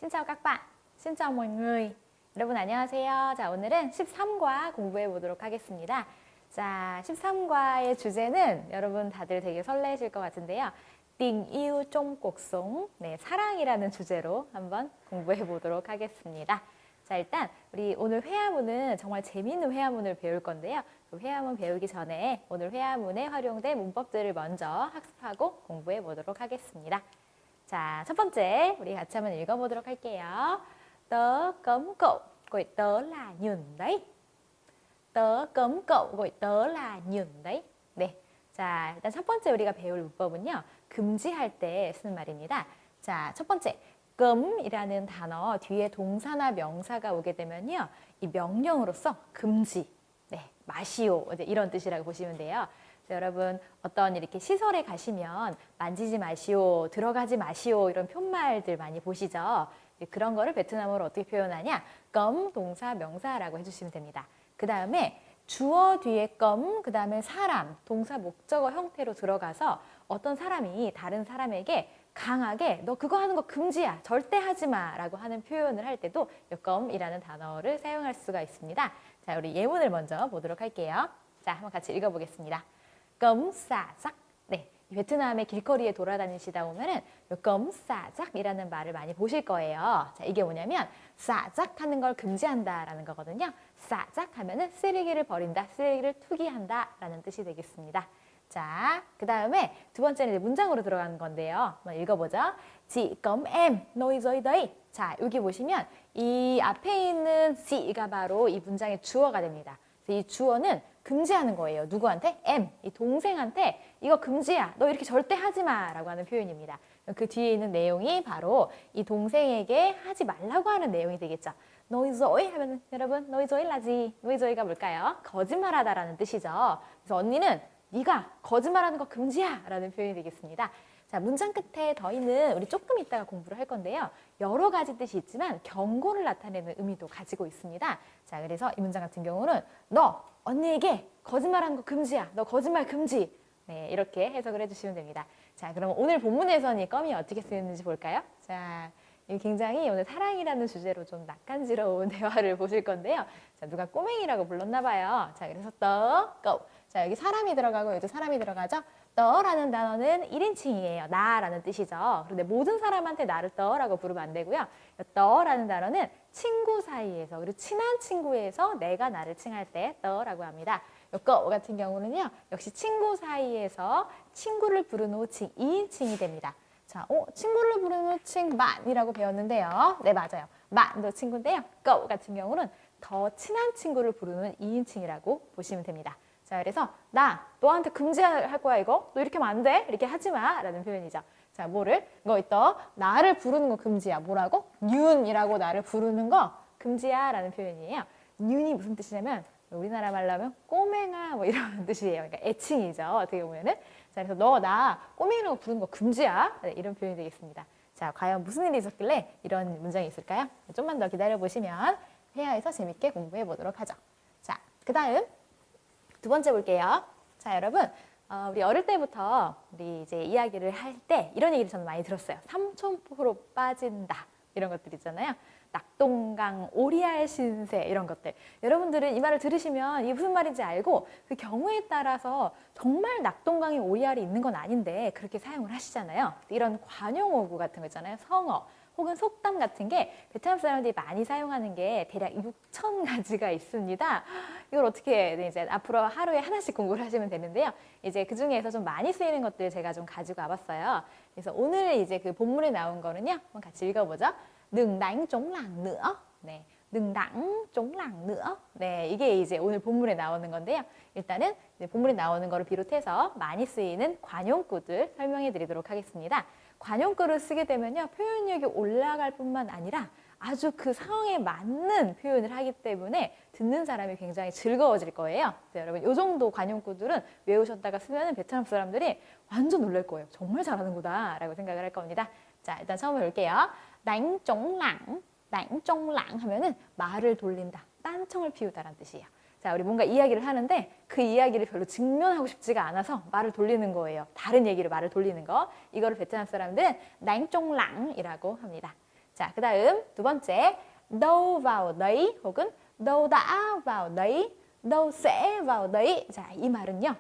Xin chào các bạn. Xin chào mọi người. 여러분 안녕하세요. 자, 오늘은 13과 공부해 보도록 하겠습니다. 자, 13과의 주제는 여러분 다들 되게 설레실 것 같은데요. tình yêu trong cuộc sống. 네, 사랑이라는 주제로 한번 공부해 보도록 하겠습니다. 자, 일단 우리 오늘 회화문은 정말 재미있는 회화문을 배울 건데요. 그 회화문 배우기 전에 오늘 회화문에 활용된 문법들을 먼저 학습하고 공부해 보도록 하겠습니다. 자, 첫 번째 우리 같이 한번 읽어보도록 할게요. Tớ cấm cậu gọi tớ là nhường đấy. Tớ cấm cậu gọi tớ là nhường đấy. 네, 자, 일단 첫 번째 우리가 배울 문법은요. 금지할 때 쓰는 말입니다. 자, 첫 번째 cấm 이라는 단어 뒤에 동사나 명사가 오게 되면요. 이 명령으로서 금지, 네, 마시오 이제 이런 뜻이라고 보시면 돼요. 여러분 어떤 이렇게 시설에 가시면 만지지 마시오, 들어가지 마시오 이런 푯말들 많이 보시죠. 그런 거를 베트남어로 어떻게 표현하냐? 껌, 동사, 명사라고 해주시면 됩니다. 그 다음에 주어 뒤에 껌, 그 다음에 사람, 동사, 목적어 형태로 들어가서 어떤 사람이 다른 사람에게 강하게 너 그거 하는 거 금지야, 절대 하지 마 라고 하는 표현을 할 때도 이 껌이라는 단어를 사용할 수가 있습니다. 자, 우리 예문을 먼저 보도록 할게요. 자, 한번 같이 읽어보겠습니다. cấm xả rác. 네, 베트남의 길거리에 돌아다니시다 보면은 cấm xả rác 이라는 말을 많이 보실 거예요. 자, 이게 뭐냐면 xả rác 하는 걸 금지한다라는 거거든요. xả rác 하면은 쓰레기를 버린다, 쓰레기를 투기한다라는 뜻이 되겠습니다. 자, 그 다음에 두 번째는 이제 문장으로 들어가는 건데요. 한번 읽어보죠. Chị cấm em nói dối đấy. 자, 여기 보시면 이 앞에 있는 씨가 바로 이 문장의 주어가 됩니다. 이 주어는 금지하는 거예요. 누구한테? M, 이 동생한테 이거 금지야. 너 이렇게 절대 하지 마 라고 하는 표현입니다. 그 뒤에 있는 내용이 바로 이 동생에게 하지 말라고 하는 내용이 되겠죠. nói dối 하면 여러분 nói dối là gì? nói dối 가 뭘까요? 거짓말하다라는 뜻이죠. 그래서 언니는 네가 거짓말하는 거 금지야 라는 표현이 되겠습니다. 자, 문장 끝에 더 있는 우리 조금 이따가 공부를 할 건데요. 여러 가지 뜻이 있지만 경고를 나타내는 의미도 가지고 있습니다. 자, 그래서 이 문장 같은 경우는 너 언니에게 거짓말하는 거 금지야. 너 거짓말 금지. 네, 이렇게 해석을 해주시면 됩니다. 자, 그럼 오늘 본문에서는 이 껌이 어떻게 쓰였는지 볼까요? 자, 굉장히 오늘 사랑이라는 주제로 좀 낯간지러운 대화를 보실 건데요. 자, 누가 꼬맹이라고 불렀나 봐요. 자, 그래서 고. 자, 여기 사람이 들어가고 여기 사람이 들어가죠. 너라는 단어는 1인칭이에요. 나라는 뜻이죠. 그런데 모든 사람한테 나를 너라고 부르면 안 되고요. 너라는 단어는 친구 사이에서, 그리고 친한 친구에서 내가 나를 칭할 때 너라고 합니다. 거 같은 경우는요. 역시 친구 사이에서 친구를 부르는 호칭 2인칭이 됩니다. 자, 친구를 부르는 호칭 만이라고 배웠는데요. 네, 맞아요. 만도 친구인데요. 거 같은 경우는 더 친한 친구를 부르는 2인칭이라고 보시면 됩니다. 자, 그래서 나 너한테 금지할 거야 이거. 너 이렇게 하면 안 돼. 이렇게 하지 마 라는 표현이죠. 자, 뭐를? 이거 있다. 나를 부르는 거 금지야. 뭐라고? 윤이라고 나를 부르는 거 금지야 라는 표현이에요. 윤이 무슨 뜻이냐면 우리나라 말로 하면 꼬맹아 뭐 이런 뜻이에요. 그러니까 애칭이죠. 어떻게 보면은. 자, 그래서 너 나 꼬맹이라고 부르는 거 금지야. 네, 이런 표현이 되겠습니다. 자, 과연 무슨 일이 있었길래 이런 문장이 있을까요? 좀만 더 기다려보시면 회화에서 재밌게 공부해 보도록 하죠. 자, 그 다음 두 번째 볼게요. 자, 여러분, 우리 어릴 때부터 우리 이제 이야기를 할 때 이런 얘기를 저는 많이 들었어요. 삼천포로 빠진다. 이런 것들 있잖아요. 낙동강, 오리알 신세 이런 것들. 여러분들은 이 말을 들으시면 이게 무슨 말인지 알고 그 경우에 따라서 정말 낙동강에 오리알이 있는 건 아닌데 그렇게 사용을 하시잖아요. 이런 관용어구 같은 거 있잖아요. 성어. 혹은 속담 같은 게 베트남 사람들이 많이 사용하는 게 대략 6,000가지가 있습니다. 이걸 어떻게 이제 앞으로 하루에 하나씩 공부를 하시면 되는데요. 이제 그 중에서 좀 많이 쓰이는 것들 제가 좀 가지고 와봤어요. 그래서 오늘 이제 그 본문에 나온 거는요. 한번 같이 읽어보죠. đừng đánh trống làng nữa. 네, đừng đánh trống làng nữa. 네, 이게 이제 오늘 본문에 나오는 건데요. 일단은 이제 본문에 나오는 거를 비롯해서 많이 쓰이는 관용구들 설명해 드리도록 하겠습니다. 관용구를 쓰게 되면요. 표현력이 올라갈 뿐만 아니라 아주 그 상황에 맞는 표현을 하기 때문에 듣는 사람이 굉장히 즐거워질 거예요. 여러분, 이 정도 관용구들은 외우셨다가 쓰면 베트남 사람들이 완전 놀랄 거예요. 정말 잘하는구나 라고 생각을 할 겁니다. 자, 일단 처음 볼게요. đánh trống lảng, đánh trống lảng 하면은 말을 돌린다, 딴청을 피우다라는 뜻이에요. 자, 우리 뭔가 이야기를 하는데 그 이야기를 별로 직면하고 싶지가 않아서 말을 돌리는 거예요. 다른 얘기를 말을 돌리는 거. 이거를 베트남 사람들은 đánh trống lảng 이라고 합니다. 자, 그 다음 두 번째, đâu vào đấy 혹은 đâu đã vào đấy, đâu sẽ vào đấy. 자, 이 말은요.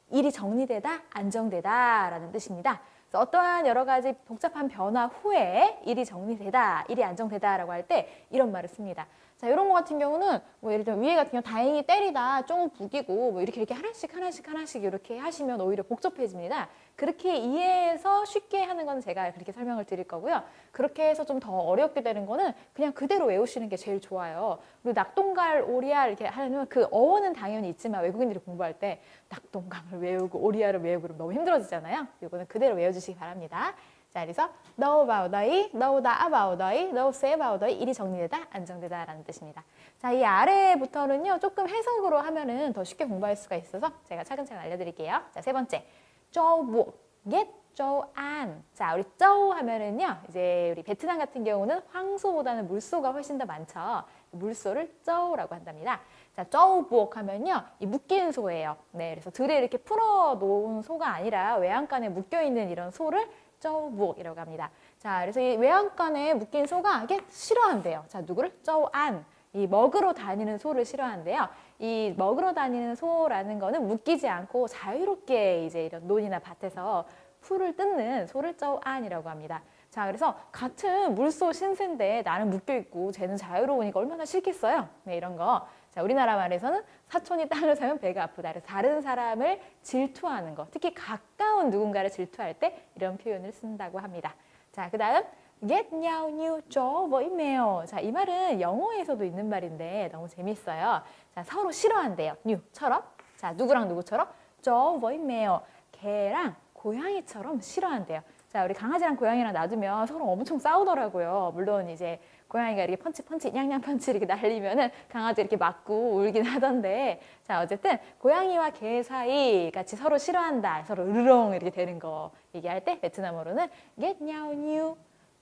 일이 정리되다, 안정되다 라는 뜻입니다. 그래서 어떠한 여러 가지 복잡한 변화 후에 일이 정리되다, 일이 안정되다 라고 할 때 이런 말을 씁니다. 자, 이런 거 같은 경우는 뭐 예를 들면 위에 같은 경우 다행히 때리다, 쫑 부기고 뭐 이렇게 하나씩 이렇게 하시면 오히려 복잡해집니다. 그렇게 이해해서 쉽게 하는 건 제가 그렇게 설명을 드릴 거고요. 그렇게 해서 좀 더 어렵게 되는 거는 그냥 그대로 외우시는 게 제일 좋아요. 그리고 낙동갈, 오리알 이렇게 하려면 그 어원은 당연히 있지만 외국인들이 공부할 때 낙동강을 외우고 오리알을 외우고 그러면 너무 힘들어지잖아요. 이거는 그대로 외워주시기 바랍니다. 자, 그래서 đâu vào đấy, đâu đã vào đấy, đâu sẽ vào đấy. 일이 정리되다, 안정되다 라는 뜻입니다. 자, 이 아래부터는요, 조금 해석으로 하면은 더 쉽게 공부할 수가 있어서 제가 차근차근 알려드릴게요. 자, 세 번째. châu buộc, get châu an. 자, 우리 châu 하면은요, 이제 우리 베트남 같은 경우는 황소보다는 물소가 훨씬 더 많죠. 물소를 châu 라고 한답니다. 자, châu buộc 하면요, 이 묶인 소예요. 네, 그래서 들에 이렇게 풀어 놓은 소가 아니라 외양간에 묶여 있는 이런 소를 châu buộc 이라고 합니다. 자, 그래서 이 외양간에 묶인 소가 이게 싫어한대요. 자, 누구를? châu an. 이 먹으러 다니는 소를 싫어한대요. 이 먹으러 다니는 소라는 거는 묶이지 않고 자유롭게 이제 이런 논이나 밭에서 풀을 뜯는 소를 châu an이라고 합니다. 자, 그래서 같은 물소 신세인데 나는 묶여있고 쟤는 자유로우니까 얼마나 싫겠어요? 네, 이런 거. 자, 우리나라 말에서는 사촌이 땅을 사면 배가 아프다. 그래서 다른 사람을 질투하는 거, 특히 가까운 누군가를 질투할 때 이런 표현을 쓴다고 합니다. 자, 그 다음 ghét nhau như chó với mèo. 자, 이 말은 영어에서도 있는 말인데 너무 재밌어요. 자, 서로 싫어한대요. new처럼. 자, 누구랑 누구처럼? chó với mèo. 개랑 고양이처럼 싫어한대요. 자, 우리 강아지랑 고양이랑 놔두면 서로 엄청 싸우더라고요. 물론 이제 고양이가 이렇게 펀치, 냥냥 펀치 이렇게 날리면은 강아지 이렇게 맞고 울긴 하던데. 자, 어쨌든 고양이와 개 사이 같이 서로 싫어한다. 서로 으르렁 이렇게 되는 거 얘기할 때 베트남어로는 ghét nhau như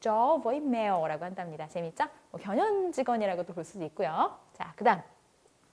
chó với mèo라고 한답니다. 재밌죠? 뭐 견현직언이라고도 볼 수도 있고요. 자, 그다음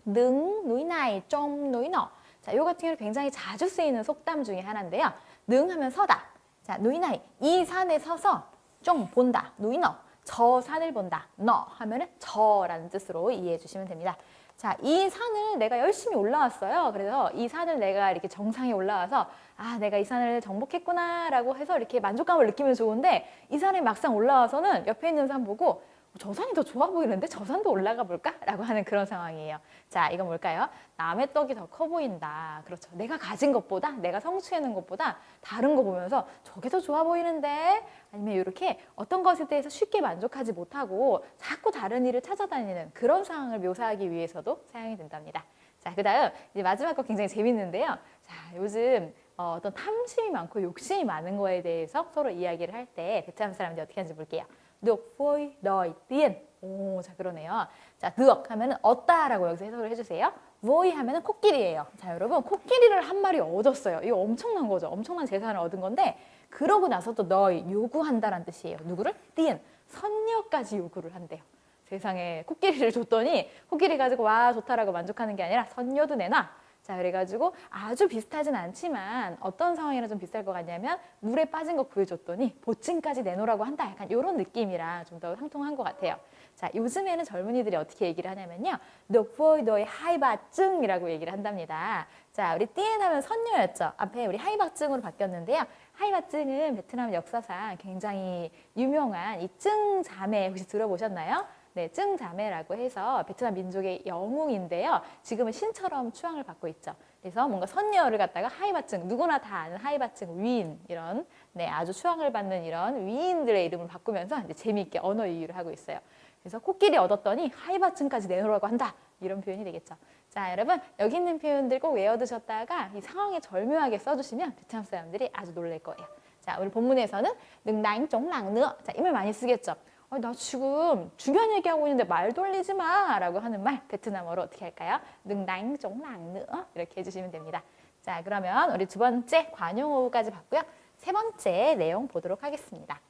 능, núi này, trông núi nọ. 자, 요 같은 경우는 굉장히 자주 쓰이는 속담 중에 하나인데요. 능 하면 서다. 자, núi này, 이 산에 서서 좀 본다. núi nọ, 저 산을 본다. nọ 하면은 저라는 뜻으로 이해해 주시면 됩니다. 자, 이 산을 내가 열심히 올라왔어요. 그래서 이 산을 내가 이렇게 정상에 올라와서 아, 내가 이 산을 정복했구나 라고 해서 이렇게 만족감을 느끼면 좋은데 이 산에 막상 올라와서는 옆에 있는 산 보고 저 산이 더 좋아 보이는데 저 산도 올라가 볼까? 라고 하는 그런 상황이에요. 자, 이건 뭘까요? 남의 떡이 더 커 보인다. 그렇죠. 내가 가진 것보다, 내가 성취하는 것보다 다른 거 보면서 저게 더 좋아 보이는데? 아니면 이렇게 어떤 것에 대해서 쉽게 만족하지 못하고 자꾸 다른 일을 찾아다니는 그런 상황을 묘사하기 위해서도 사용이 된답니다. 자, 그 다음 이제 마지막 거 굉장히 재밌는데요. 자, 요즘 어떤 탐심이 많고 욕심이 많은 거에 대해서 서로 이야기를 할 때 베트남 사람들이 어떻게 하는지 볼게요. được vui đòi tiền. 오, 자, 그러네요. 자, được 하면은 얻다라고 여기서 해석을 해주세요. vui 하면은 코끼리예요. 자, 여러분, 코끼리를 한 마리 얻었어요. 이거 엄청난 거죠. 엄청난 재산을 얻은 건데, 그러고 나서 또 너희 요구한다라는 뜻이에요. 누구를? tiền. 선녀까지 요구를 한대요. 세상에 코끼리를 줬더니 코끼리 가지고 와 좋다라고 만족하는 게 아니라 선녀도 내놔. 자, 그래가지고 아주 비슷하진 않지만 어떤 상황이랑 좀 비슷할 것 같냐면 물에 빠진 거 구해줬더니 보증까지 내놓으라고 한다. 약간 이런 느낌이랑 좀 더 상통한 것 같아요. 자, 요즘에는 젊은이들이 어떻게 얘기를 하냐면요. được vui đòi hai bà trưng 이라고 얘기를 한답니다. 자, 우리 띠엔 하면 선녀였죠. 앞에 우리 하이박증으로 바뀌었는데요. 하이박증은 베트남 역사상 굉장히 유명한 이 증 자매 혹시 들어보셨나요? 네, 증 자매라고 해서 베트남 민족의 영웅인데요. 지금은 신처럼 추앙을 받고 있죠. 그래서 뭔가 선녀를 갖다가 하이바증, 누구나 다 아는 하이바증 위인 이런 네, 아주 추앙을 받는 이런 위인들의 이름을 바꾸면서 이제 재미있게 언어 이유를 하고 있어요. 그래서 코끼리 얻었더니 하이바증까지 내놓으라고 한다. 이런 표현이 되겠죠. 자, 여러분 여기 있는 표현들 꼭 외워두셨다가 이 상황에 절묘하게 써주시면 베트남 사람들이 아주 놀랄 거예요. 자, 우리 본문에서는 능 đánh chống làng nữa. 자, 이 말 많이 쓰겠죠. 나 지금 중요한 얘기하고 있는데 말 돌리지 마 라고 하는 말 베트남어로 어떻게 할까요? 능 đánh chống làng nữa 이렇게 해주시면 됩니다. 자, 그러면 우리 두 번째 관용어까지 봤고요. 세 번째 내용 보도록 하겠습니다.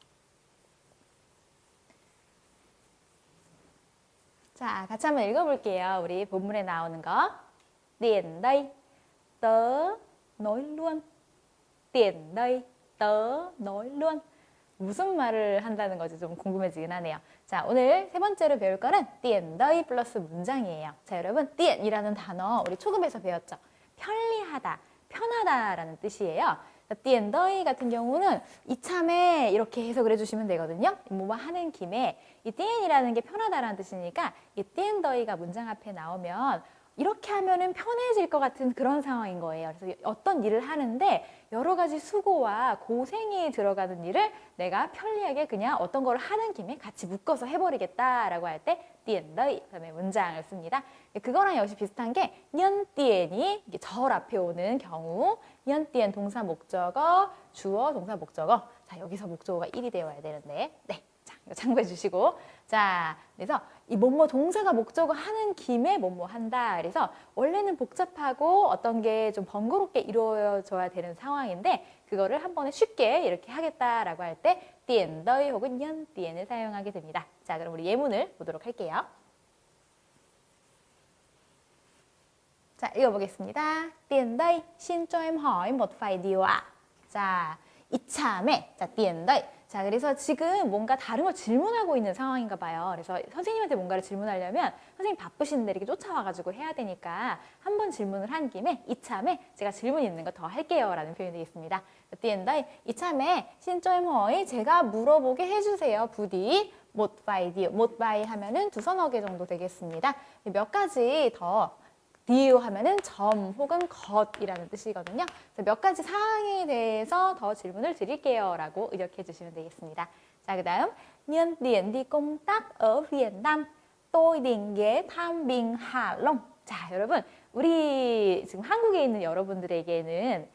자, 같이 한번 읽어볼게요. 우리 본문에 나오는 거. tiền đây, tớ nói luôn. tiền đây, tớ nói luôn. 무슨 말을 한다는 거지 좀 궁금해지긴 하네요. 자, 오늘 세 번째로 배울 거는 띠엔더이 플러스 문장이에요. 자, 여러분 띠엔이라는 단어 우리 초급에서 배웠죠. 편리하다, 편하다라는 뜻이에요. 띠엔더이 같은 경우는 이참에 이렇게 해석을 해주시면 되거든요. 뭐뭐 하는 김에 이 띠엔이라는 게 편하다라는 뜻이니까 이 띠엔더이가 문장 앞에 나오면 이렇게 하면은 편해질 것 같은 그런 상황인 거예요. 그래서 어떤 일을 하는데 여러 가지 수고와 고생이 들어가는 일을 내가 편리하게 그냥 어떤 걸 하는 김에 같이 묶어서 해버리겠다라고 할 때 띠엔더이 그다음에 문장을 씁니다. 그거랑 역시 비슷한 게 년띠엔이 절 앞에 오는 경우 년띠엔 동사 목적어 주어 동사 목적어 자 여기서 목적어가 1이 되어야 되는데 네. 자, 이거 참고해 주시고. 자, 그래서 이 뭐뭐 동사가 목적어 하는 김에 뭐뭐 한다. 그래서 원래는 복잡하고 어떤 게 좀 번거롭게 이루어져야 되는 상황인데 그거를 한 번에 쉽게 이렇게 하겠다라고 할 때 띠엔더이 혹은 년띠엔을 사용하게 됩니다. 자, 그럼 우리 예문을 보도록 할게요. 자, 읽어보겠습니다. 띠엔더이 xin cho em hỏi một vài điều ạ. 자, 이참에 자, 띠엔더이 자, 그래서 지금 뭔가 다른 걸 질문하고 있는 상황인가 봐요. 그래서 선생님한테 뭔가를 질문하려면 선생님 바쁘신데 이렇게 쫓아와가지고 해야 되니까 한 번 질문을 한 김에 이참에 제가 질문 있는 거 더 할게요 라는 표현이 되겠습니다. 띠엔더이 이참에 신조임허이 제가 물어보게 해주세요. 부디 못 바이 디오 못 바이 하면은 두서너 개 정도 되겠습니다. 몇 가지 더 디오 하면은 점 혹은 것이라는 뜻이거든요. 그래서 몇 가지 사항에 대해서 더 질문을 드릴게요 라고 의력해 주시면 되겠습니다. 자, 그 다음 nhân tiện đi công tác ở Việt Nam tôi định ghé thăm Vịnh Hạ Long. 자, 여러분 우리 지금 한국에 있는 여러분들에게는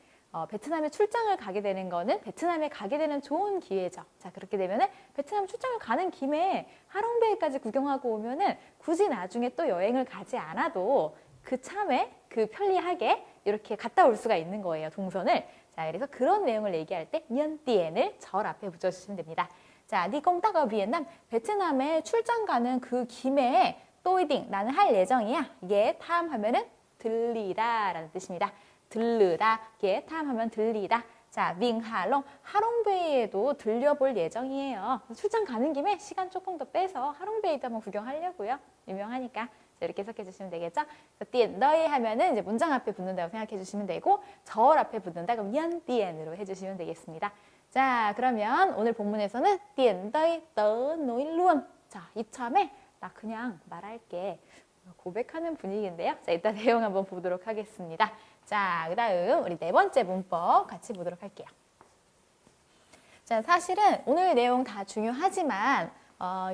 베트남에 출장을 가게 되는 거는 베트남에 가게 되는 좋은 기회죠. 자, 그렇게 되면은 베트남 출장을 가는 김에 하롱베이까지 구경하고 오면은 굳이 나중에 또 여행을 가지 않아도 그 참에 그 편리하게 이렇게 갔다 올 수가 있는 거예요. 동선을. 자, 그래서 그런 내용을 얘기할 때 년띠엔을 절 앞에 붙여주시면 됩니다. 자, 니 꽁따가 비엔남 베트남에 출장 가는 그 김에 또이딩 나는 할 예정이야. 이게 탐하면은 들리다 라는 뜻입니다. 들르다. 이게 탐하면 들리다. 자, 윙하롱 하롱베이에도 들려볼 예정이에요. 출장 가는 김에 시간 조금 더 빼서 하롱베이도 한번 구경하려고요. 유명하니까. 이렇게 해석해 주시면 되겠죠? 띠엔더이 하면은 이제 문장 앞에 붙는다고 생각해 주시면 되고 절 앞에 붙는다 그럼 년띠엔으로 해주시면 되겠습니다. 자, 그러면 오늘 본문에서는 띠엔더이 떠 노일루언 자, 이참에 나 그냥 말할게 고백하는 분위기인데요. 자, 이따 내용 한번 보도록 하겠습니다. 자, 그 다음 우리 네 번째 문법 같이 보도록 할게요. 자, 사실은 오늘 내용 다 중요하지만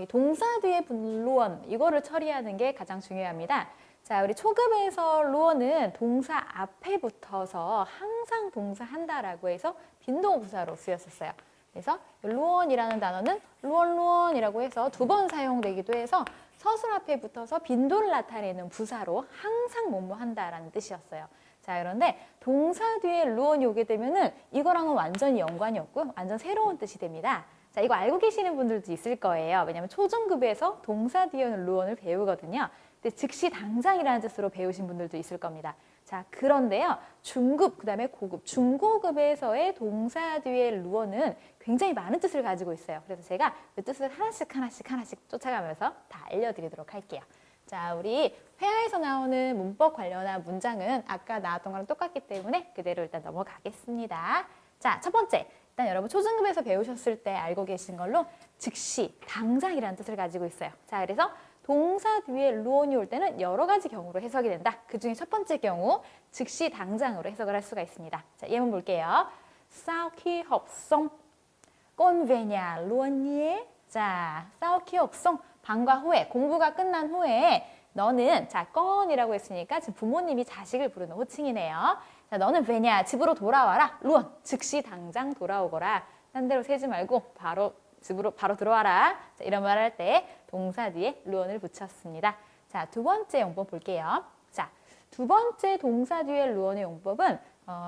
이 동사 뒤에 붙는 루언 이거를 처리하는 게 가장 중요합니다. 자, 우리 초급에서 루언은 동사 앞에 붙어서 항상 동사 한다라고 해서 빈도부사로 쓰였었어요. 그래서 루언이라는 단어는 루언이라고 해서 두 번 사용되기도 해서 서술 앞에 붙어서 빈도를 나타내는 부사로 항상 뭐뭐 한다라는 뜻이었어요. 자, 그런데 동사 뒤에 루언이 오게 되면은 이거랑은 완전히 연관이 없고요. 완전 새로운 뜻이 됩니다. 자, 이거 알고 계시는 분들도 있을 거예요. 왜냐하면 초중급에서 동사 뒤에 오는 루언을 배우거든요. 근데 즉시 당장이라는 뜻으로 배우신 분들도 있을 겁니다. 자, 그런데요. 중급, 그 다음에 고급, 중고급에서의 동사 뒤에 루언은 굉장히 많은 뜻을 가지고 있어요. 그래서 제가 그 뜻을 하나씩 쫓아가면서 다 알려드리도록 할게요. 자, 우리 회화에서 나오는 문법 관련한 문장은 아까 나왔던 거랑 똑같기 때문에 그대로 일단 넘어가겠습니다. 자, 첫 번째. 일단 여러분 초중급에서 배우셨을 때 알고 계신 걸로 즉시, 당장이라는 뜻을 가지고 있어요. 자, 그래서 동사 뒤에 루언이 올 때는 여러 가지 경우로 해석이 된다. 그 중에 첫 번째 경우, 즉시, 당장으로 해석을 할 수가 있습니다. 자, 예문 볼게요. Sau khi học xong, con về nhà luôn nhé. 자, sau khi học xong, 방과 후에, 공부가 끝난 후에 너는, 자, 건이라고 했으니까 지금 부모님이 자식을 부르는 호칭이네요. 자, 너는 왜냐? 집으로 돌아와라. 루언, 즉시 당장 돌아오거라. 딴 데로 새지 말고 바로 집으로 바로 들어와라. 자, 이런 말 할 때 동사 뒤에 루언을 붙였습니다. 자, 두 번째 용법 볼게요. 자, 두 번째 동사 뒤에 루언의 용법은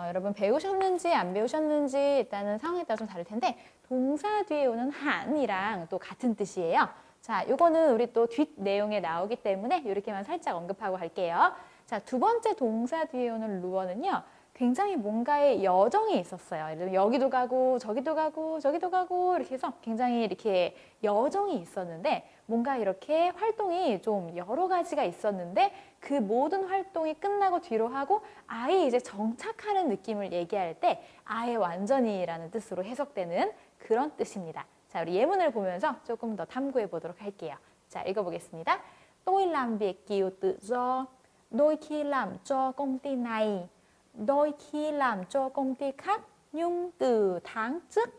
여러분 배우셨는지 안 배우셨는지 일단은 상황에 따라 좀 다를 텐데 동사 뒤에 오는 한이랑 또 같은 뜻이에요. 자, 요거는 우리 또 뒷 내용에 나오기 때문에 이렇게만 살짝 언급하고 갈게요. 자, 두 번째 동사 뒤에 오는 루언은요. 굉장히 뭔가의 여정이 있었어요. 예를 들면 여기도 가고 저기도 가고 저기도 가고 이렇게 해서 굉장히 이렇게 여정이 있었는데 뭔가 이렇게 활동이 좀 여러 가지가 있었는데 그 모든 활동이 끝나고 뒤로 하고 아예 이제 정착하는 느낌을 얘기할 때 아예 완전히라는 뜻으로 해석되는 그런 뜻입니다. 자, 우리 예문을 보면서 조금 더 탐구해 보도록 할게요. 자, 읽어보겠습니다. Tôi làm việc kiểu tự do, đôi khi làm cho công ty này, đôi khi làm cho công ty khác, nhưng từ tháng trước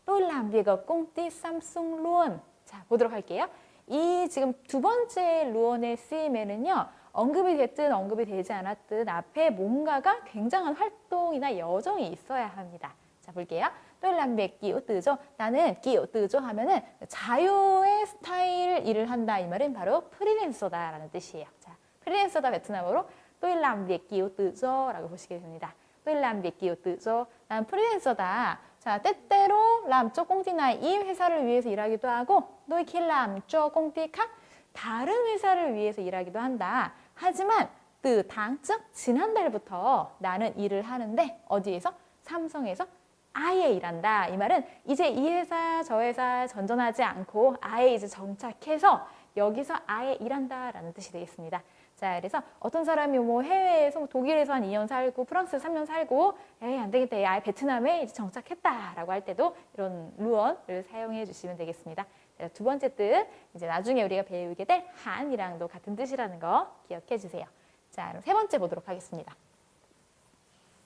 tôi làm việc ở công ty Samsung luôn. 자, 보도록 할게요. 이 지금 두 번째 루언의 쓰임에는요. 언급이 됐든 언급이 되지 않았든 앞에 뭔가가 굉장한 활동이나 여정이 있어야 합니다. 자, 볼게요. tôi làm việc kiểu tự do. 나는 kiểu tự do 하면은 자유의 스타일 일을 한다. 이 말은 바로 프리랜서다라는 뜻이에요. 자, 프리랜서다 베트남어로 tôi làm việc kiểu tự do라고 보시게 됩니다. tôi làm việc kiểu tự do. 난 프리랜서다. 자, 때때로 làm cho công ty này 이 회사를 위해서 일하기도 하고 đôi khi làm cho công ty khác 다른 회사를 위해서 일하기도 한다. 하지만 từ tháng trước 지난달부터 나는 일을 하는데 어디에서? 삼성에서 아예 일한다. 이 말은 이제 이 회사 저 회사 전전하지 않고 아예 이제 정착해서 여기서 아예 일한다라는 뜻이 되겠습니다. 자, 그래서 어떤 사람이 뭐 해외에서 독일에서 한 2년 살고 프랑스에서 3년 살고 에이 안 되겠다. 아예 베트남에 이제 정착했다라고 할 때도 이런 루언을 사용해 주시면 되겠습니다. 두 번째 뜻, 이제 나중에 우리가 배우게 될 한이랑도 같은 뜻이라는 거 기억해 주세요. 자, 그럼 세 번째 보도록 하겠습니다.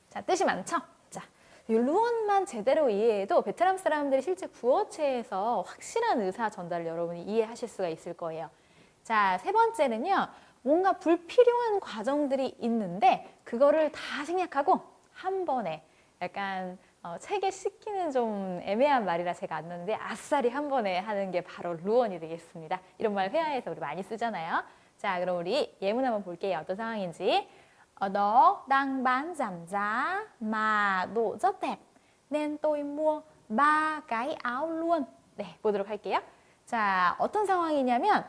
자, 뜻이 많죠? 자, 이 루언만 제대로 이해해도 베트남 사람들이 실제 구어체에서 확실한 의사 전달을 여러분이 이해하실 수가 있을 거예요. 자, 세 번째는요. 뭔가 불필요한 과정들이 있는데 그거를 다 생략하고 한 번에 약간 책에 싣기는 좀 애매한 말이라 제가 안 넣는데 아싸리 한 번에 하는 게 바로 루언이 되겠습니다. 이런 말 회화에서 우리 많이 쓰잖아요. 자, 그럼 우리 예문 한번 볼게요. 어떤 상황인지. Đó đang bán giảm giá mà độ rất đẹp nên tôi mua 3cái áo luôn. 네, 보도록 할게요. 자, 어떤 상황이냐면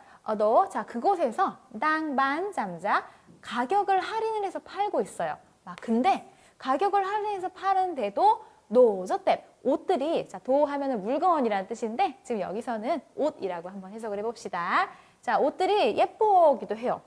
자, 그곳에서 당반 잠자 가격을 할인을 해서 팔고 있어요. 근데 가격을 할인해서 파는데도 노저댐 옷들이 자, 도 하면은 물건이라는 뜻인데 지금 여기서는 옷이라고 한번 해석을 해봅시다. 자, 옷들이 예쁘기도 해요.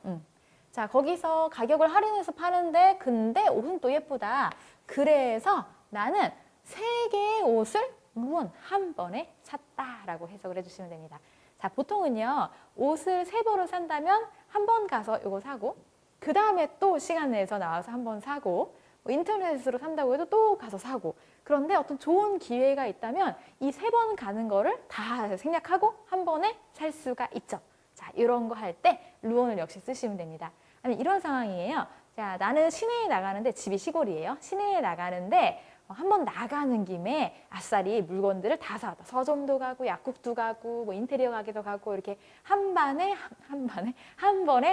자, 거기서 가격을 할인해서 파는데 근데 옷은 또 예쁘다. 그래서 나는 3개의 옷을 루언 한 번에 샀다라고 해석을 해주시면 됩니다. 자, 보통은요, 옷을 3벌을 산다면 한 번 가서 이거 사고, 그 다음에 또 시간 내서 나와서 한 번 사고, 인터넷으로 산다고 해도 또 가서 사고, 그런데 어떤 좋은 기회가 있다면 이 3번 가는 거를 다 생략하고 한 번에 살 수가 있죠. 자, 이런 거 할 때 루언을 역시 쓰시면 됩니다. 아니, 이런 상황이에요. 자, 나는 시내에 나가는데 집이 시골이에요. 시내에 나가는데 한번 나가는 김에 아싸리 물건들을 다 사왔다. 서점도 가고 약국도 가고 뭐 인테리어 가게도 가고 이렇게 한 번에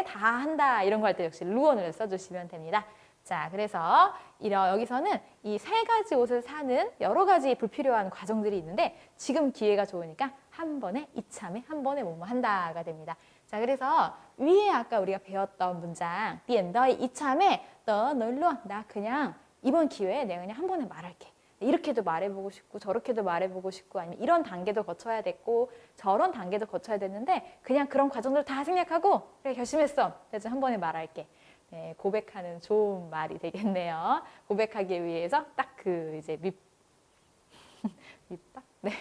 다 한다. 이런 거 할 때 역시 루언을 써주시면 됩니다. 자, 그래서 여기서는 이 3가지 옷을 사는 여러 가지 불필요한 과정들이 있는데 지금 기회가 좋으니까 한 번에 이참에 한 번에 뭐뭐 한다가 됩니다. 자, 그래서 위에 아까 우리가 배웠던 문장 너의 이참에 너 놀러 나 그냥 이번 기회에 내가 그냥 한 번에 말할게. 이렇게도 말해보고 싶고 저렇게도 말해보고 싶고 아니면 이런 단계도 거쳐야 됐고 저런 단계도 거쳐야 됐는데 그냥 그런 과정들 다 생략하고 그래 결심했어. 그래서 한 번에 말할게. 네, 고백하는 좋은 말이 되겠네요. 고백하기 위해서 딱 그 이제 밑밥? 네.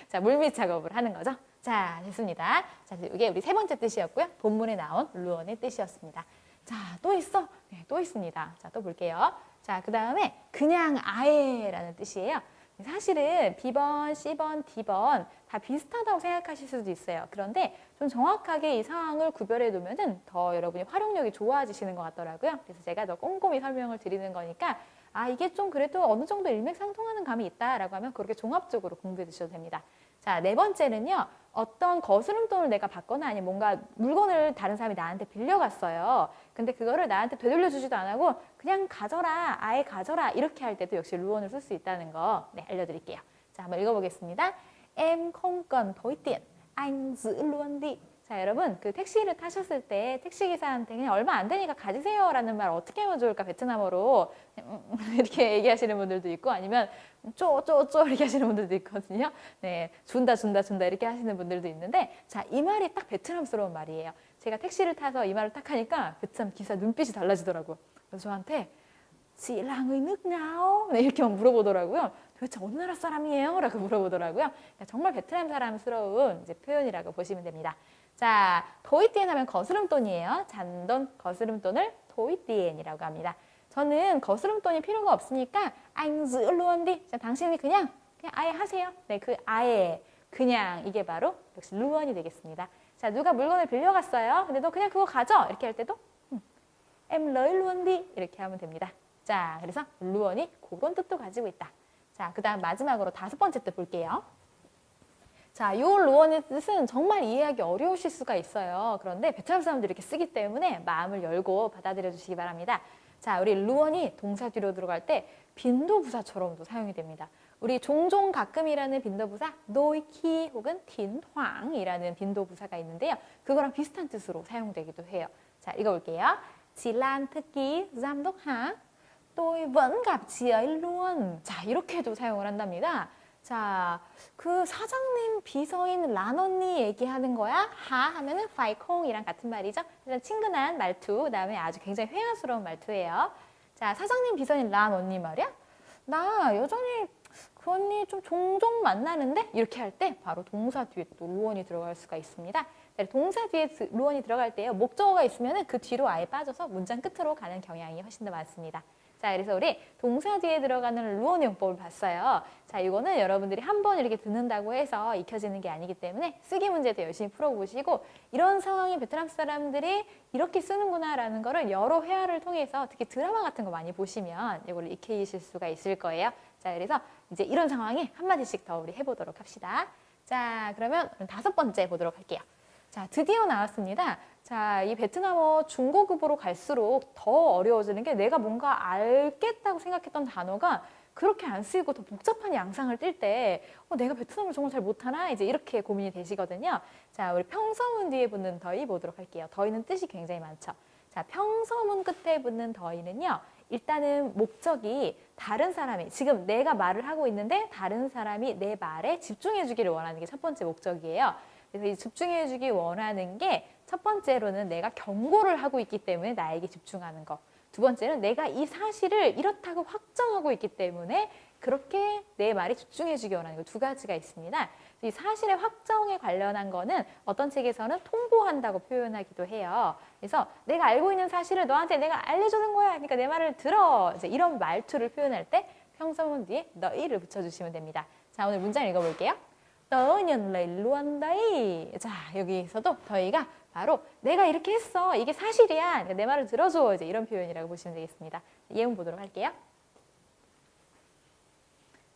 자, 물밑 작업을 하는 거죠. 자, 됐습니다. 자, 이게 우리 세 번째 뜻이었고요. 본문에 나온 루언의 뜻이었습니다. 자, 또 있어? 네, 또 있습니다. 자, 또 볼게요. 자, 그 다음에 그냥 아예라는 뜻이에요. 사실은 B번, C번, D번 다 비슷하다고 생각하실 수도 있어요. 그런데 좀 정확하게 이 상황을 구별해 놓으면 더 여러분이 활용력이 좋아지시는 것 같더라고요. 그래서 제가 더 꼼꼼히 설명을 드리는 거니까 이게 좀 그래도 어느 정도 일맥상통하는 감이 있다라고 하면 그렇게 종합적으로 공부해 주셔도 됩니다. 자, 네 번째는요. 어떤 거스름돈을 내가 받거나 아니면 뭔가 물건을 다른 사람이 나한테 빌려갔어요. 근데 그거를 나한테 되돌려주지도 안 하고 그냥 가져라, 아예 가져라 이렇게 할 때도 역시 루언을 쓸 수 있다는 거 알려드릴게요. 자, 한번 읽어보겠습니다. Em không cần thối tiền, anh giữ luôn đi. 자, 자, 여러분, 그 택시를 타셨을 때 택시기사한테 그냥 얼마 안 되니까 가지세요 라는 말 어떻게 하면 좋을까? 베트남어로 이렇게 얘기하시는 분들도 있고 아니면 쪼 이렇게 하시는 분들도 있거든요. 네, 준다 이렇게 하시는 분들도 있는데 자, 이 말이 딱 베트남스러운 말이에요. 제가 택시를 타서 이 말을 딱 하니까 베트남 기사 눈빛이 달라지더라고요. 그래서 저한테 Chị là người nước nào? 네, 이렇게만 물어보더라고요. 도대체 어느 나라 사람이에요? 라고 물어보더라고요. 그러니까 정말 베트남 사람스러운 이제 표현이라고 보시면 됩니다. 자, 도이띠엔 하면 거스름돈이에요. 잔돈, 거스름돈을 도이띠엔이라고 합니다. 저는 거스름돈이 필요가 없으니까 anh giữ luôn đi. 자, 당신이 그냥 아예 하세요. 네, 그 아예 그냥 이게 바로 역시 루언이 되겠습니다. 자, 누가 물건을 빌려갔어요. 근데 너 그냥 그거 가져. 이렇게 할 때도 em lấy luôn đi 이렇게 하면 됩니다. 자, 그래서 루언이 그런 뜻도 가지고 있다. 자, 그 다음 마지막으로 5번째 뜻 볼게요. 자, 요 루언의 뜻은 정말 이해하기 어려우실 수가 있어요. 그런데 베트남 사람들이 이렇게 쓰기 때문에 마음을 열고 받아들여 주시기 바랍니다. 자, 우리 루언이 동사 뒤로 들어갈 때 빈도부사처럼도 사용이 됩니다. 우리 종종 가끔이라는 빈도부사 노이키 혹은 틴황이라는 빈도부사가 있는데요. 그거랑 비슷한 뜻으로 사용되기도 해요. 자, 읽어볼게요. Chị Lan thư ký giám đốc hả? Tôi vẫn gặp chị ấy luôn. 자, 이렇게도 사용을 한답니다. 자, 그 사장님 비서인 란 언니 얘기하는 거야? 하 하면은 파이콩이랑 같은 말이죠. 일단 친근한 말투, 그다음에 아주 굉장히 회화스러운 말투예요. 자, 사장님 비서인 란 언니 말이야? 나 여전히 그 언니 좀 종종 만나는데? 이렇게 할 때 바로 동사 뒤에 또 루언이 들어갈 수가 있습니다. 동사 뒤에 루언이 들어갈 때요. 목적어가 있으면 그 뒤로 아예 빠져서 문장 끝으로 가는 경향이 훨씬 더 많습니다. 자, 그래서 우리 동사 뒤에 들어가는 루언 용법을 봤어요. 자, 이거는 여러분들이 한 번 이렇게 듣는다고 해서 익혀지는 게 아니기 때문에 쓰기 문제도 열심히 풀어보시고 이런 상황이 베트남 사람들이 이렇게 쓰는구나라는 거를 여러 회화를 통해서 특히 드라마 같은 거 많이 보시면 이걸 익히실 수가 있을 거예요. 자, 그래서 이제 이런 상황에 한마디씩 더 우리 해보도록 합시다. 자, 그러면 5번째 보도록 할게요. 자, 드디어 나왔습니다. 자, 이 베트남어 중고급으로 갈수록 더 어려워지는 게 내가 뭔가 알겠다고 생각했던 단어가 그렇게 안 쓰이고 더 복잡한 양상을 띌 때 내가 베트남어를 정말 잘 못하나? 이제 이렇게 고민이 되시거든요. 자, 우리 평서문 뒤에 붙는 더이 보도록 할게요. 더이는 뜻이 굉장히 많죠. 자, 평서문 끝에 붙는 더이는요. 일단은 목적이 다른 사람이 지금 내가 말을 하고 있는데 다른 사람이 내 말에 집중해 주기를 원하는 게 첫 번째 목적이에요. 그래서 이 집중해 주기 원하는 게 첫 번째로는 내가 경고를 하고 있기 때문에 나에게 집중하는 거. 두 번째는 내가 이 사실을 이렇다고 확정하고 있기 때문에 그렇게 내 말에 집중해 주기 원하는 거 두 가지가 있습니다. 이 사실의 확정에 관련한 거는 어떤 책에서는 통보한다고 표현하기도 해요. 그래서 내가 알고 있는 사실을 너한테 내가 알려주는 거야. 그러니까 내 말을 들어. 이제 이런 말투를 표현할 때 평서문 뒤에 너희를 붙여주시면 됩니다. 자, 오늘 문장 읽어볼게요. Tớ nhận lời luôn đấy. 자, 여기서도 더이가 바로 내가 이렇게 했어. 이게 사실이야. 그러니까 내 말을 들어줘. 이제 이런 표현이라고 보시면 되겠습니다. 예문 보도록 할게요.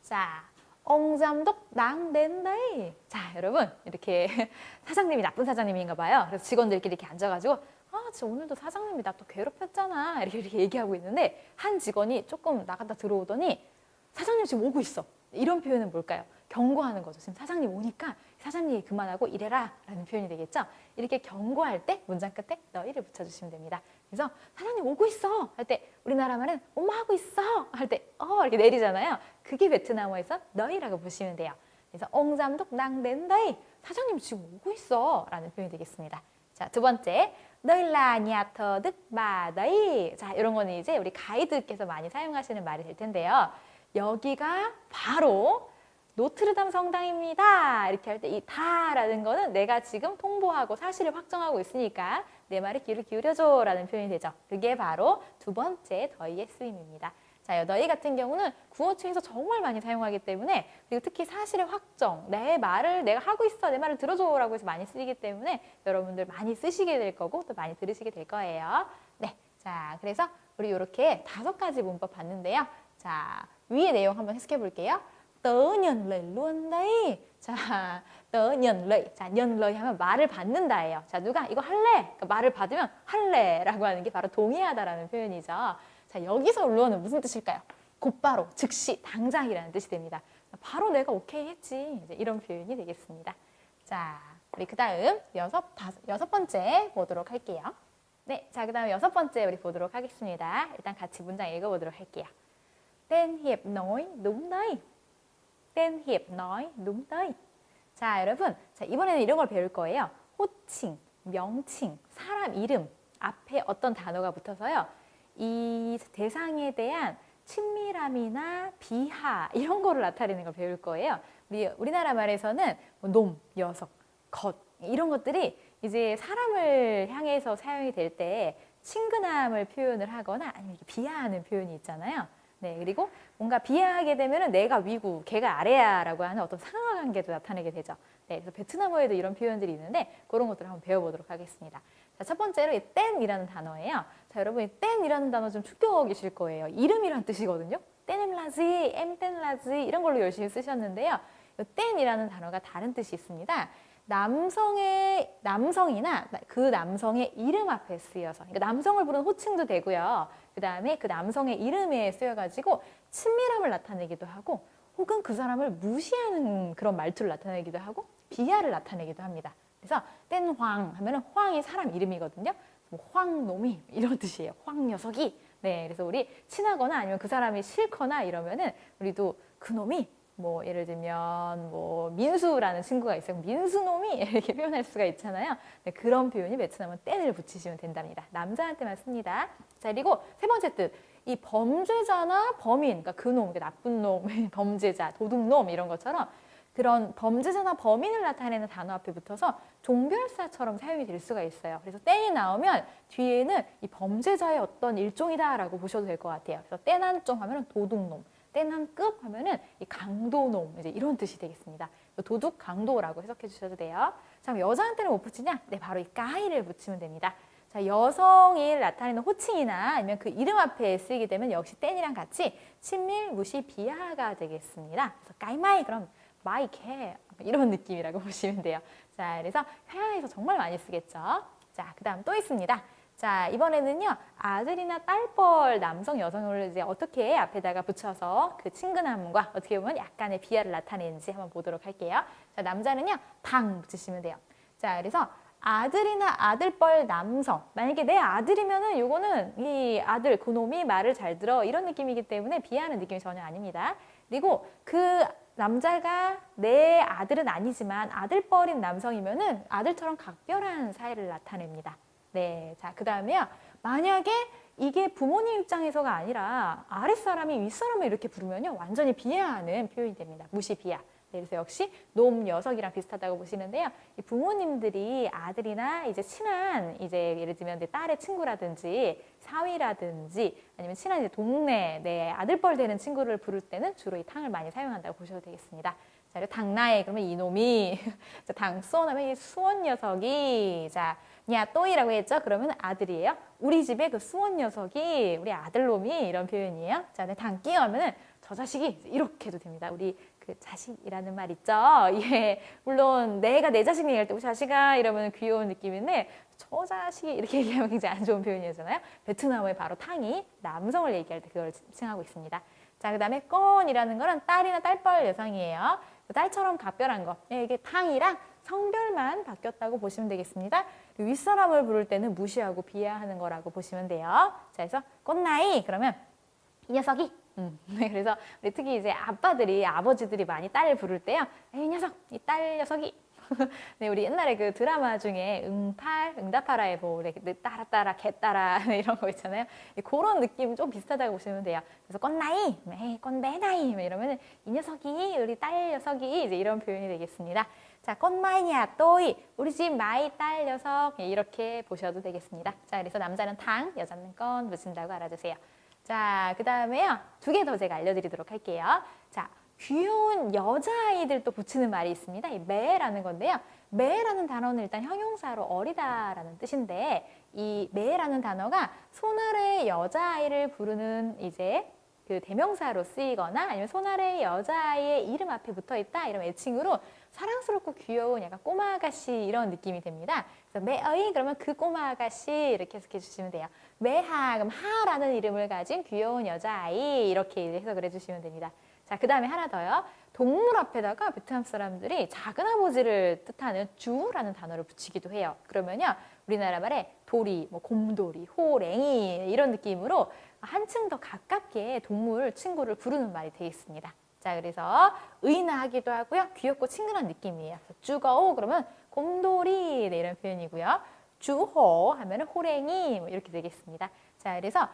자, ông giám đốc đang đến đấy. 자, 여러분 이렇게 사장님이 나쁜 사장님인가 봐요. 그래서 직원들끼리 이렇게 앉아가지고 아, 진짜 오늘도 사장님이 나 또 괴롭혔잖아. 이렇게 얘기하고 있는데 한 직원이 조금 나갔다 들어오더니 사장님 지금 오고 있어. 이런 표현은 뭘까요? 경고하는 거죠. 지금 사장님 오니까 사장님 그만하고 이래라 라는 표현이 되겠죠. 이렇게 경고할 때 문장 끝에 너희를 붙여주시면 됩니다. 그래서 사장님 오고 있어 할 때 우리나라 말은 엄마 하고 있어 할 때 이렇게 내리잖아요. 그게 베트남어에서 너희라고 보시면 돼요. 그래서 ông giám đốc đang đến đây. 사장님 지금 오고 있어 라는 표현이 되겠습니다. 자, 두 번째 đây là nhà thờ Đức Bà đấy. 자, 이런 거는 이제 우리 가이드께서 많이 사용하시는 말이 될 텐데요. 여기가 바로 노트르담 성당입니다. 이렇게 할 때 이 다라는 거는 내가 지금 통보하고 사실을 확정하고 있으니까 내 말에 귀를 기울여줘 라는 표현이 되죠. 그게 바로 두 번째 더이의 쓰임입니다. 자, 너희 같은 경우는 구어체에서 정말 많이 사용하기 때문에 그리고 특히 사실의 확정, 내 말을 내가 하고 있어, 내 말을 들어줘 라고 해서 많이 쓰이기 때문에 여러분들 많이 쓰시게 될 거고 또 많이 들으시게 될 거예요. 네, 자, 그래서 우리 이렇게 5가지 문법 봤는데요. 자, 위의 내용 한번 해석해 볼게요. Tớ nhận lời luôn đấy. 자, tớ nhận lời. 자, nhận lời 하면 말을 받는다예요. 자, 누가 이거 할래? 그러니까 말을 받으면 할래라고 하는 게 바로 동의하다라는 표현이죠. 자, 여기서 루어는 무슨 뜻일까요? 곧바로, 즉시, 당장이라는 뜻이 됩니다. 바로 내가 오케이 했지. 이제 이런 표현이 되겠습니다. 자, 우리 그 다음 여섯 번째 보도록 할게요. 네, 자, 그 다음 여섯 번째 우리 보도록 하겠습니다. 일단 같이 문장 읽어보도록 할게요. Tên Hiệp nói đúng đấy. Tên Hiệp nói đúng đấy. 자, 여러분, 자, 이번에는 이런 걸 배울 거예요. 호칭, 명칭, 사람 이름 앞에 어떤 단어가 붙어서요. 이 대상에 대한 친밀함이나 비하 이런 거를 나타내는 걸 배울 거예요. 우리나라 말에서는 뭐 놈, 녀석, 것 이런 것들이 이제 사람을 향해서 사용이 될 때 친근함을 표현을 하거나 아니면 이렇게 비하하는 표현이 있잖아요. 네, 그리고 뭔가 비하하게 되면은 내가 위고 걔가 아래야라고 하는 어떤 상하 관계도 나타내게 되죠. 네, 그래서 베트남어에도 이런 표현들이 있는데 그런 것들을 한번 배워보도록 하겠습니다. 자, 첫 번째로 이 땐이라는 단어예요. 자, 여러분 이 땐이라는 단어 좀 충격이실 거예요. 이름이란 뜻이거든요. 땐엠라지, 엠땐라지 이런 걸로 열심히 쓰셨는데요. 이 땐이라는 단어가 다른 뜻이 있습니다. 남성이나 그 남성의 이름 앞에 쓰여서 그러니까 남성을 부르는 호칭도 되고요. 그 다음에 그 남성의 이름에 쓰여가지고 친밀함을 나타내기도 하고 혹은 그 사람을 무시하는 그런 말투를 나타내기도 하고 비하를 나타내기도 합니다. 그래서 땐황 하면은 황이 사람 이름이거든요. 뭐 황놈이 이런 뜻이에요. 황 녀석이. 네, 그래서 우리 친하거나 아니면 그 사람이 싫거나 이러면은 우리도 그 놈이 뭐 예를 들면 뭐 민수라는 친구가 있어요. 민수놈이 이렇게 표현할 수가 있잖아요. 네, 그런 표현이 베트남은 땐을 붙이시면 된답니다. 남자한테만 씁니다. 자, 그리고 세 번째 뜻. 이 범죄자나 범인, 그러니까 그놈, 나쁜 놈, 범죄자, 도둑놈 이런 것처럼 그런 범죄자나 범인을 나타내는 단어 앞에 붙어서 종별사처럼 사용이 될 수가 있어요. 그래서 땐이 나오면 뒤에는 이 범죄자의 어떤 일종이다라고 보셔도 될 것 같아요. 그래서 땐한종 하면 도둑놈. 땐한급 하면은 이 강도놈 이제 이런 뜻이 되겠습니다. 도둑 강도라고 해석해 주셔도 돼요. 자, 그럼 여자한테는 못 붙이냐? 네, 바로 이 까이를 붙이면 됩니다. 자, 여성을 나타내는 호칭이나 아니면 그 이름 앞에 쓰이게 되면 역시 땐이랑 같이 친밀, 무시, 비하가 되겠습니다. 그래서 까이마이 그럼 마이 캐 이런 느낌이라고 보시면 돼요. 자, 그래서 회화에서 정말 많이 쓰겠죠. 자, 그다음 또 있습니다. 자, 이번에는요, 아들이나 딸뻘 남성, 여성을 이제 어떻게 앞에다가 붙여서 그 친근함과 어떻게 보면 약간의 비하를 나타내는지 한번 보도록 할게요. 자, 남자는요, 당 붙이시면 돼요. 자, 그래서 아들이나 아들뻘 남성. 만약에 내 아들이면은 요거는 이 아들, 그놈이 말을 잘 들어. 이런 느낌이기 때문에 비하하는 느낌이 전혀 아닙니다. 그리고 그 남자가 내 아들은 아니지만 아들뻘인 남성이면은 아들처럼 각별한 사이를 나타냅니다. 네, 자, 그 다음에요. 만약에 이게 부모님 입장에서가 아니라 아랫사람이 윗사람을 이렇게 부르면요. 완전히 비하하는 표현이 됩니다. 무시, 비하. 네, 그래서 역시 놈, 녀석이랑 비슷하다고 보시는데요. 이 부모님들이 아들이나 이제 친한 이제 예를 들면 내 딸의 친구라든지 사위라든지 아니면 친한 이제 동네 내 아들뻘 되는 친구를 부를 때는 주로 이 탕을 많이 사용한다고 보셔도 되겠습니다. 자, 그리고 당나에 그러면 이놈이 자, 당수원 하면 이 수원 녀석이 자, 냐 또이라고 했죠? 그러면 아들이에요. 우리 집에 그 수원 녀석이 우리 아들놈이 이런 표현이에요. 자, 근데 당끼 하면은 저 자식이 이렇게 해도 됩니다. 우리 그 자식이라는 말 있죠? 예, 물론 내가 내 자식 얘기할 때 우리 자식아 이러면 귀여운 느낌인데 저 자식이 이렇게 얘기하면 굉장히 안 좋은 표현이잖아요. 베트남어의 바로 탕이 남성을 얘기할 때 그걸 칭하고 있습니다. 자, 그 다음에 건이라는 거는 딸이나 딸뻘 여성이에요. 딸처럼 각별한 거. 이게 탕이랑 성별만 바뀌었다고 보시면 되겠습니다. 윗사람을 부를 때는 무시하고 비하하는 거라고 보시면 돼요. 자, 그래서 꽃나이 그러면 이 녀석이 네, 그래서 우리 특히 이제 아빠들이 아버지들이 많이 딸을 부를 때요. 이 녀석, 이 딸 녀석이 네, 우리 옛날에 그 드라마 중에 응답하라에 뭐 따라 개 따라 이런 거 있잖아요. 그런 느낌 좀 비슷하다고 보시면 돼요. 그래서 꽃나이, 꽃배나이 이러면은 이 녀석이 우리 딸 녀석이 이제 이런 표현이 되겠습니다. 자, 꽃마이냐 또이 우리 집 마이 딸 녀석 이렇게 보셔도 되겠습니다. 자, 그래서 남자는 탕, 여자는 건 붙인다고 알아주세요. 자, 그 다음에요. 2개 더 제가 알려드리도록 할게요. 자, 귀여운 여자아이들 또 붙이는 말이 있습니다. 이 매라는 건데요. 매라는 단어는 일단 형용사로 어리다라는 뜻인데 이 매라는 단어가 손아래 여자아이를 부르는 이제 그 대명사로 쓰이거나 아니면 손아래 여자아이의 이름 앞에 붙어 있다 이런 애칭으로 사랑스럽고 귀여운 약간 꼬마 아가씨 이런 느낌이 됩니다. 그래서 매어이 그러면 그 꼬마 아가씨 이렇게 해석해 주시면 돼요. 매하 그럼 하라는 이름을 가진 귀여운 여자아이 이렇게 해석을 해주시면 됩니다. 자, 그 다음에 하나 더요. 동물 앞에다가 베트남 사람들이 작은 아버지를 뜻하는 주라는 단어를 붙이기도 해요. 그러면요, 우리나라 말에 도리, 뭐 곰돌이, 호랭이 이런 느낌으로 한층 더 가깝게 동물 친구를 부르는 말이 되겠습니다. 자, 그래서 의인하기도 하고요, 귀엽고 친근한 느낌이에요. 쭈거오 그러면 곰돌이 네, 이런 표현이고요. 주호 하면은 호랭이 뭐 이렇게 되겠습니다. 자, 그래서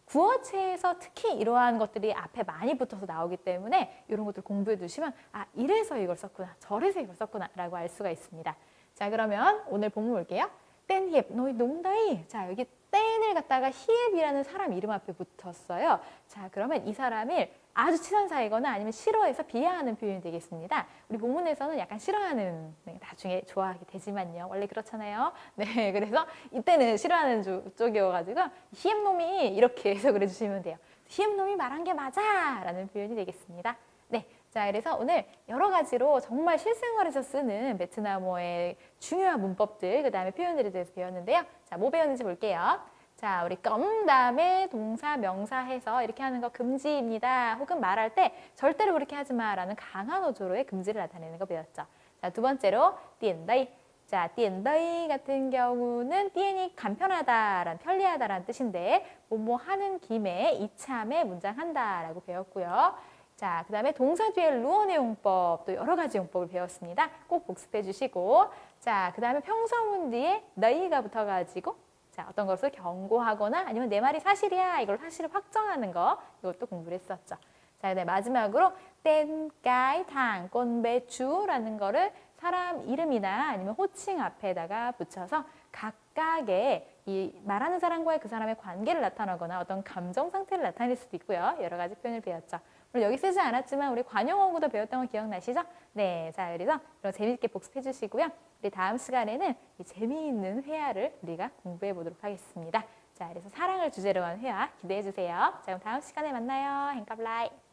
구어체에서 특히 이러한 것들이 앞에 많이 붙어서 나오기 때문에 이런 것들 공부해 두시면 아, 이래서 이걸 썼구나, 저래서 이걸 썼구나 라고 알 수가 있습니다. 자, 그러면 오늘 본문 볼게요. 땐 hiệp 너희 농다이. 자, 여기 땐을 갖다가 히앱이라는 사람 이름 앞에 붙었어요. 자, 그러면 이 사람을 아주 친한 사이거나 아니면 싫어해서 비하하는 표현이 되겠습니다. 우리 본문에서는 약간 싫어하는, 네, 나중에 좋아하게 되지만요. 원래 그렇잖아요. 네, 그래서 이때는 싫어하는 쪽이어가지고 히앱놈이 이렇게 해석을 해주시면 돼요. 히앱놈이 말한 게 맞아! 라는 표현이 되겠습니다. 네, 자, 그래서 오늘 여러 가지로 정말 실생활에서 쓰는 베트남어의 중요한 문법들, 그 다음에 표현들에 대해서 배웠는데요. 자, 뭐 배웠는지 볼게요. 자, 우리 껌 다음에 동사, 명사 해서 이렇게 하는 거 금지입니다. 혹은 말할 때 절대로 그렇게 하지 마라는 강한 어조로의 금지를 나타내는 거 배웠죠. 자, 두 번째로 띠엔다이. 자, 띠엔다이 같은 경우는 띠엔이 간편하다라는, 편리하다라는 뜻인데 뭐뭐 하는 김에 이참에 문장한다라고 배웠고요. 자, 그 다음에 동사 뒤에 루어의 용법, 또 여러 가지 용법을 배웠습니다. 꼭 복습해 주시고, 자, 그 다음에 평서문 뒤에 너희가 붙어가지고 자, 어떤 것을 경고하거나 아니면 내 말이 사실이야, 이걸 사실을 확정하는 거, 이것도 공부를 했었죠. 자, 네, 마지막으로 땐, 까이, 당, 꼰, 배추라는 거를 사람 이름이나 아니면 호칭 앞에다가 붙여서 각각의 이 말하는 사람과의 그 사람의 관계를 나타내거나 어떤 감정 상태를 나타낼 수도 있고요. 여러 가지 표현을 배웠죠. 물론 여기 쓰지 않았지만 우리 관용어구도 배웠던 거 기억나시죠? 네, 자, 그래서 이런 재미있게 복습해 주시고요. 우리 다음 시간에는 이 재미있는 회화를 우리가 공부해 보도록 하겠습니다. 자, 그래서 사랑을 주제로 한 회화 기대해 주세요. 자, 그럼 다음 시간에 만나요. 헨카블라이.